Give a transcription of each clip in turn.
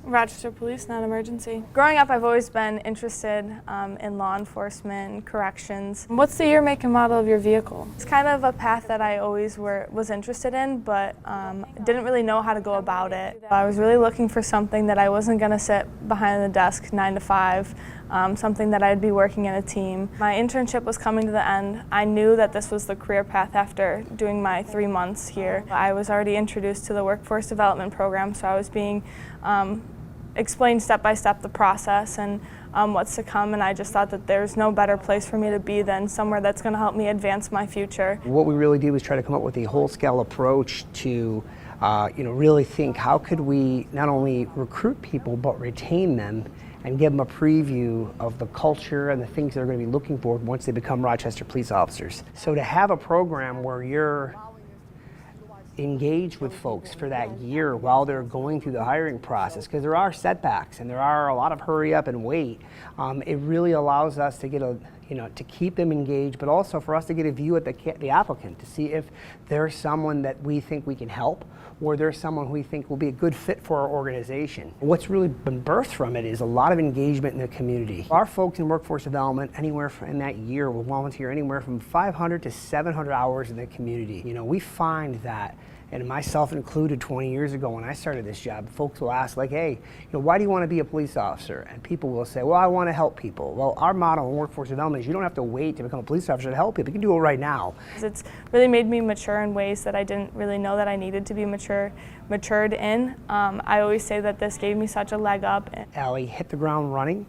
Rochester Police, not emergency. Growing up, I've always been interested in law enforcement, corrections. What's the year, make, and model of your vehicle? It's kind of a path that I always was interested in, but didn't really know how to go about it. I was really looking for something that I wasn't going to sit behind the desk 9 to 5, something that I'd be working in a team. My internship was coming to the end. I knew that this was the career path after doing my 3 months here. I was already introduced to the workforce development program, so I was being explained step by step the process and what's to come, and I just thought that there's no better place for me to be than somewhere that's going to help me advance my future. What we really did was try to come up with a whole-scale approach to really think how could we not only recruit people but retain them and give them a preview of the culture and the things they're going to be looking for once they become Rochester police officers. So to have a program where you're engage with folks for that year while they're going through the hiring process, because there are setbacks and there are a lot of hurry up and wait. It really allows us to get to keep them engaged, but also for us to get a view at the applicant to see if there's someone that we think we can help or there's someone who we think will be a good fit for our organization. What's really been birthed from it is a lot of engagement in the community. Our folks in workforce development in that year will volunteer anywhere from 500 to 700 hours in the community. We find that, and myself included 20 years ago when I started this job, folks will ask like, hey, why do you want to be a police officer? And people will say, well, I want to help people. Well, our motto in workforce development is you don't have to wait to become a police officer to help people. You can do it right now. It's really made me mature in ways that I didn't really know that I needed to be matured in. I always say that this gave me such a leg up. Allie hit the ground running.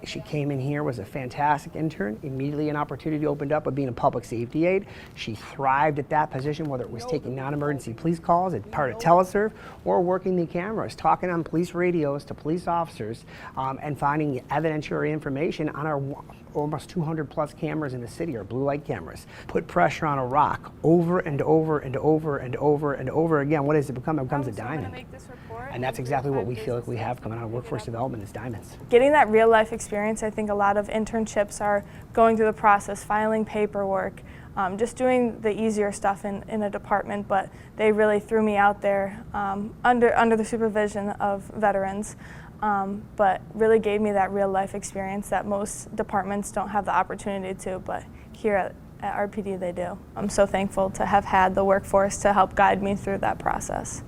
She came in here, was a fantastic intern. Immediately an opportunity opened up of being a public safety aide. She thrived at that position, whether it was taking non-emergency police calls as part of teleserve or working the cameras, talking on police radios to police officers and finding evidentiary information on our almost 200 plus cameras in the city, our blue light cameras. Put pressure on a rock over and over and over and over and over again. What does it become? It becomes a diamond. And that's exactly what we feel like we have coming out of workforce development is diamonds. Getting that real life experience, I think a lot of internships are going through the process, filing paperwork, just doing the easier stuff in a department, but they really threw me out there under the supervision of veterans. But really gave me that real life experience that most departments don't have the opportunity to, but here at RPD they do. I'm so thankful to have had the workforce to help guide me through that process.